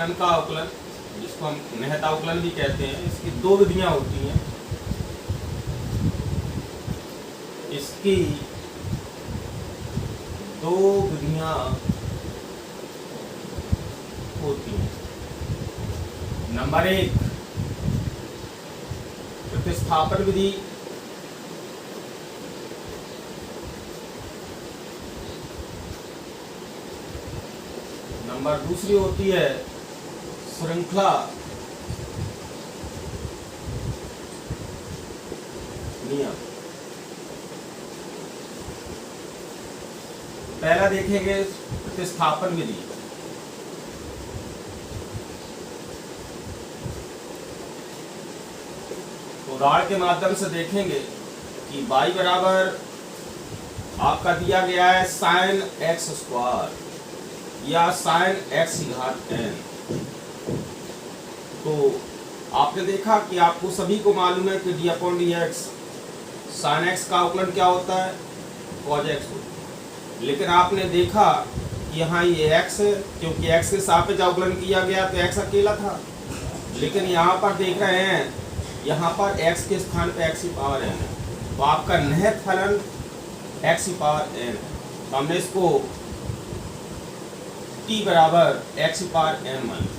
फलन का अवकलन, जिसको हम निहित अवकलन भी कहते हैं, इसकी दो विधियां होती हैं। इसकी दो विधियां होती हैं। नंबर एक, प्रतिस्थापन विधि। नंबर दूसरी होती है श्रृंखला नियम। पहला देखेंगे प्रतिस्थापन विधि। उदाहरण के माध्यम से देखेंगे कि y बराबर आपका दिया गया है साइन एक्स स्क्वायर या साइन एक्स की घात n। तो आपने देखा कि आपको सभी को मालूम है कि D upon D x sine x का अवकलन क्या होता है, कॉज एक्स होता है। लेकिन आपने देखा कि यहाँ ये x है, क्योंकि x के सापेक्ष अवकलन किया गया तो x अकेला था। लेकिन यहाँ पर देख रहे हैं, यहाँ पर x के स्थान पे x की पावर n है, तो आपका निहित फलन x की पावर n है। तो हमने इसको t बराबर x की पावर n मान लिया।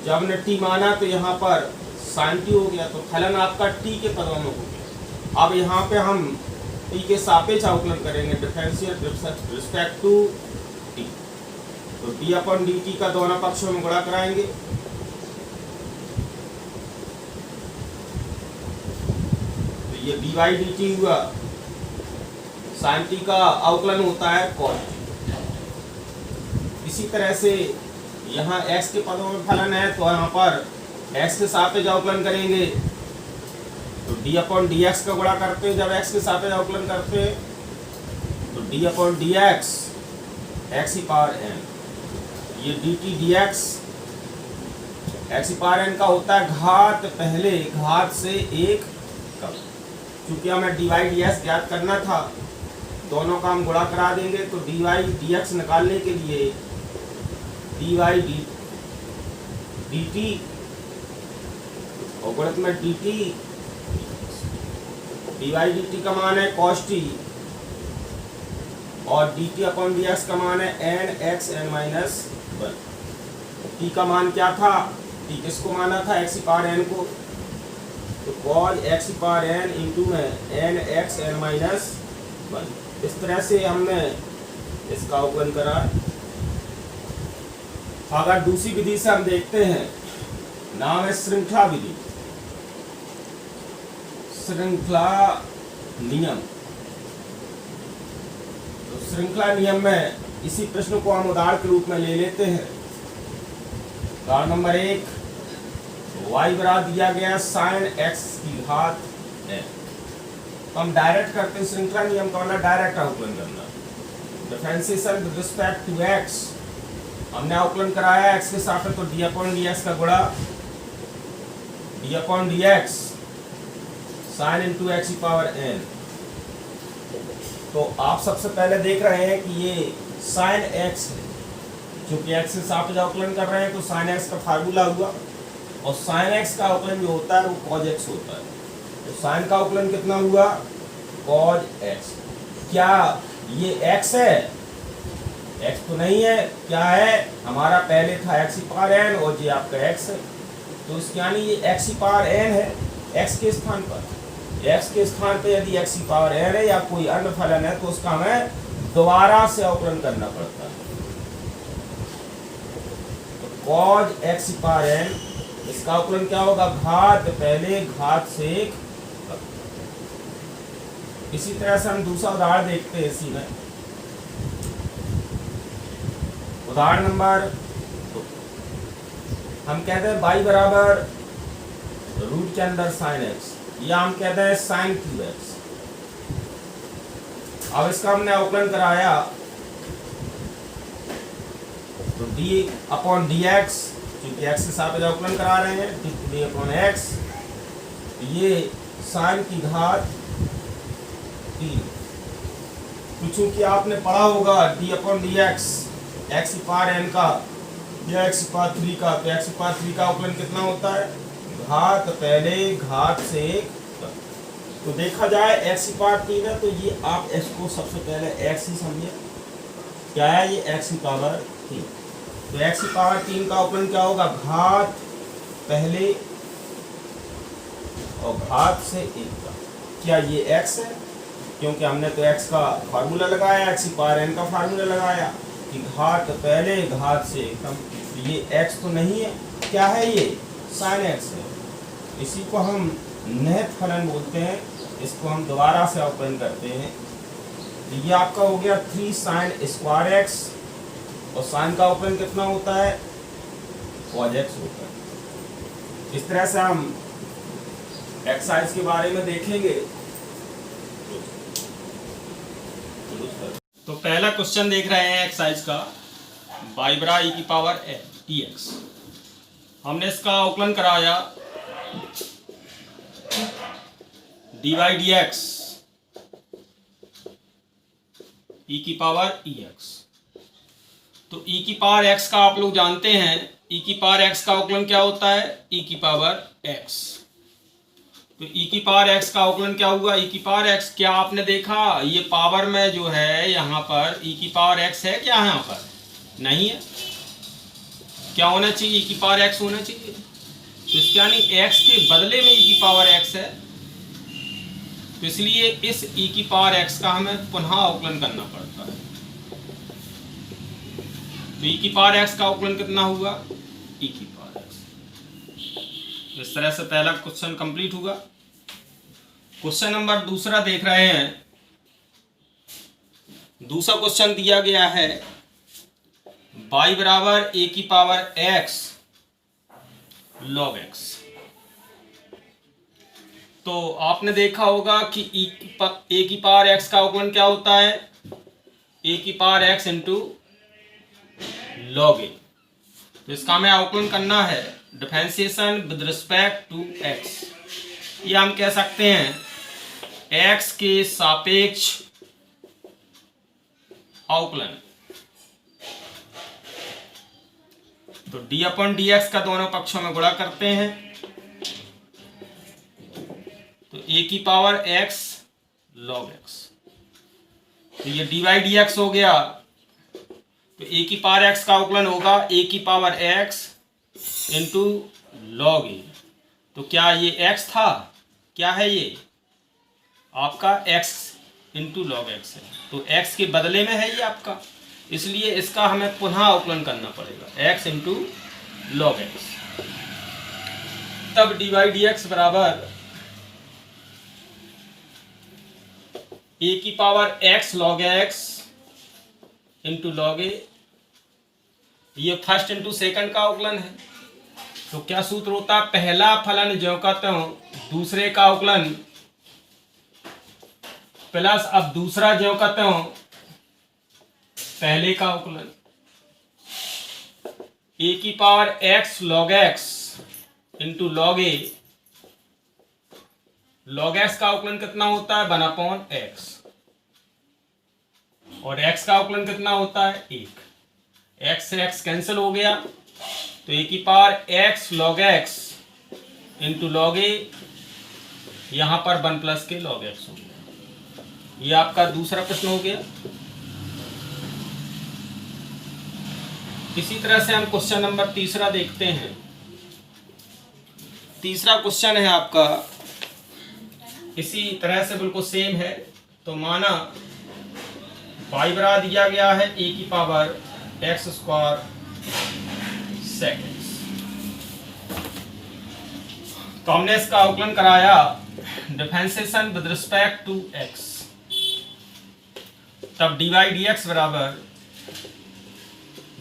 जब हमने t माना तो यहाँ पर sin t हो गया, तो फलन आपका t के पदों में हो गया। अब यहाँ पे हम t के सापेक्ष अवकलन करेंगे, डिफरेंशियल रिस्पेक्ट टू t। तो d अपॉन dt का दोनों पक्षों में गुणा कराएंगे। तो ये dy dt हुआ, sin t का अवकलन होता है cos t। इसी तरह से यहाँ x के पदों में फलन है, तो यहाँ पर x के सापेक्ष अवकलन करेंगे। तो d अपॉन डी एक्स का गुणा करते हैं, जब x के सापेक्ष अवकलन करते हैं तो d upon D x x की पावर n, ये dt dx एक्स की पावर n का होता है घात पहले घात से एक कम। क्योंकि हमें dy dx ज्ञात करना था, दोनों का हम गुणा करा देंगे। तो dy dx निकालने के लिए dy dt और गुणित में dt, dy dt का मान है cos t और dt अपॉन dx का मान है n x n minus 1। t का मान क्या था, t किसको माना था, x की पावर n को, तो cos x की पावर n इंटू में n x n माइनस 1। इस तरह से हमने इसका अवकलन करा। अगर दूसरी विधि से हम देखते हैं, नाम है श्रृंखला विधि, श्रृंखला नियम। तो श्रृंखला नियम में इसी प्रश्न को हम उदाहरण के रूप में ले लेते हैं। उदाहरण नंबर 1, y बराबर दिया गया साइन x की घात n। तो हम डायरेक्ट करते हैं, श्रृंखला नियम का मतलब डायरेक्ट अवकलन करना। Differentiation with respect to x, हमने अवकलन कराया x के सापेक्ष, तो d अपॉन dx का गुणा d upon dx sine into x की पावर n। तो आप सबसे पहले देख रहे हैं कि ये साइन x है, क्योंकि x के सापेक्ष अवकलन कर रहे हैं तो साइन x का फार्मूला हुआ, और साइन x का अवकलन जो होता है वो cos x होता है। तो साइन का अवकलन कितना हुआ, cos x। क्या ये x है, x तो नहीं है, क्या है, हमारा पहले था x की पावर n और ये आपका x है। तो इसके यानी ये x की पावर n है, x के स्थान पर, x के स्थान पे यदि x की पावर n है या कोई अन्य फलन है तो उसका हमें दोबारा से अवकलन करना पड़ता है। तो cos x की पावर n, इसका अवकलन क्या होगा, घात पहले घात से एक। इसी तरह से हम दूसरा उदाहरण देखते हैं इसी में। उदाहरण नंबर 2, हम कहते हैं y बराबर रूट के अंदर साइन x, या हम कहते हैं साइन क्यूब एक्स। अब इसका हमने अवकलन कराया, तो d अपॉन डी एक्स, क्योंकि x के सापेक्ष अवकलन करा रहे हैं, d अपॉन एक्स, ये साइन की घात 3। तो चूंकि आपने पढ़ा होगा d upon D x x की पावर n का या एक्स पावर 3 का, तो एक्स पावर 3 का अवकलन कितना होता है, घात पहले घात से एक तक। तो देखा जाए एक्स पावर 3 है तो ये आप इसको सबसे पहले एक्स ही समझिए, क्या है ये एक्स पावर 3। तो एक्स पावर 3 का अवकलन क्या होगा, घात पहले और घात से एक का। क्या ये x है, क्योंकि हमने तो x का फार्मूला लगाया, x पावर n का फार्मूला लगाया कि घात पहले घात से एक कम। ये x तो नहीं है, क्या है ये sin x है। इसी को हम निहित फलन बोलते हैं। इसको हम दोबारा से अवकलन करते हैं तो ये आपका हो गया 3 sin स्क्वायर x, और sin का अवकलन कितना होता है, cos x होता है। इस तरह से हम एक्सरसाइज के बारे में देखेंगे। तो पहला क्वेश्चन देख रहे हैं एक्सरसाइज का, y बराबर e की पावर dx। हमने इसका अवकलन कराया dy dx e की पावर ex। तो e की पावर x का आप लोग जानते हैं, e की पावर x का अवकलन क्या होता है, e की पावर x। तो e की पावर x का अवकलन क्या हुआ, e की पावर x। क्या आपने देखा ये पावर में जो है यहाँ पर e की पावर x है क्या, यहाँ पर नहीं है। क्या होना चाहिए, e की पावर x होना चाहिए। तो इसका यानी x के बदले में e की पावर x है, तो इसलिए इस e की पावर x का हमें पुनः अवकलन करना पड़ता है। तो e की पावर x का अवकलन कितना हुआ, e की पावर x। इस तरह से पहला क्वेश्चन कंप्लीट हुआ। क्वेश्चन नंबर दूसरा देख रहे हैं। दूसरा क्वेश्चन दिया गया है y बराबर a की पावर x log x। तो आपने देखा होगा कि a की पावर x का अवकलन क्या होता है, a की power x into log a। तो इसका हमें अवकलन करना है differentiation with respect to x। ये हम कह सकते हैं x के सापेक्ष अवकलन। तो d अपन dx का दोनों पक्षों में गुणा करते हैं, तो a की पावर x log x। तो ये dy dx हो गया, तो a की पावर x का अवकलन होगा a की power x into log a। तो क्या ये x था, क्या है ये आपका x इंटू लॉग एक्स है, तो x के बदले में है ये आपका, इसलिए इसका हमें पुनः अवकलन करना पड़ेगा x इंटू लॉग एक्स। तब dy dx बराबर a की power x log x into log a। ये फर्स्ट इंटू सेकंड का अवकलन है। तो क्या सूत्र होता है, पहला फलन ज्यों का त्यों दूसरे का अवकलन प्लस अब दूसरा ज्यों का त्यों पहले का अवकलन। a की power x log x into log a। log x का अवकलन कितना होता है 1/x, और x का अवकलन कितना होता है 1। x से x कैंसिल हो गया, तो a की power x log x into log a, यहां पर 1 प्लस के log x हो गया। ये आपका दूसरा प्रश्न हो गया। इसी तरह से हम क्वेश्चन नंबर तीसरा देखते हैं। तीसरा क्वेश्चन है आपका इसी तरह से बिल्कुल सेम है। तो माना y बराबर दिया गया है a की power x square sec x। तो हमने इसका अवकलन कराया differentiation with respect to x। तब dy dx बराबर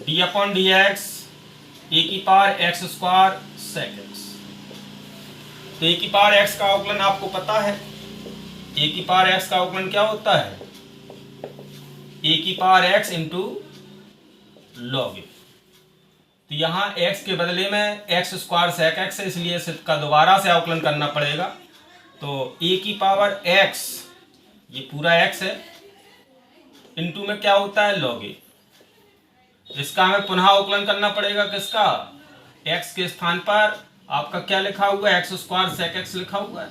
d अपॉन dx a की power x square sec x। तो a की पावर x का अवकलन आपको पता है, a की पावर x का अवकलन क्या होता है, a की power x into log a। तो यहाँ x के बदले में x स्क्वायर sec x है, इसलिए इसका दोबारा से अवकलन करना पड़ेगा। तो a की पावर x, ये पूरा x है, इंटू में क्या होता है log a। इसका हमें पुनः अवकलन करना पड़ेगा। किसका? x के स्थान पर आपका क्या लिखा हुआ है? एक्स स्क्वायर सेक एक्स लिखा हुआ है।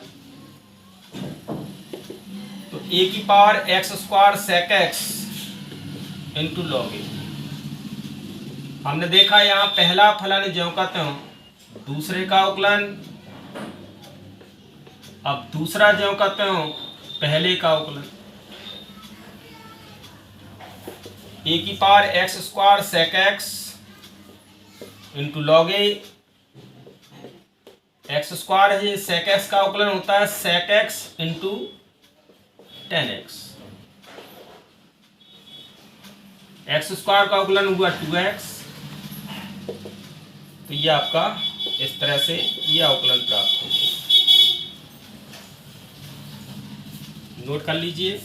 तो a की power x square sec x into log a. हमने देखा यहाँ पहला फलन ज्यों का त्यों, दूसरे का अवकलन, अब दूसरा ज्यों का त्यों पहले का अवकलन। ए की power x square sec x into log a. X square है, सेक एक्स का अवकलन होता है sec x into tan x. X square का अवकलन हुआ 2x। तो ये आपका इस तरह से ये अवकलन प्राप्त होगा। नोट कर लीजिए।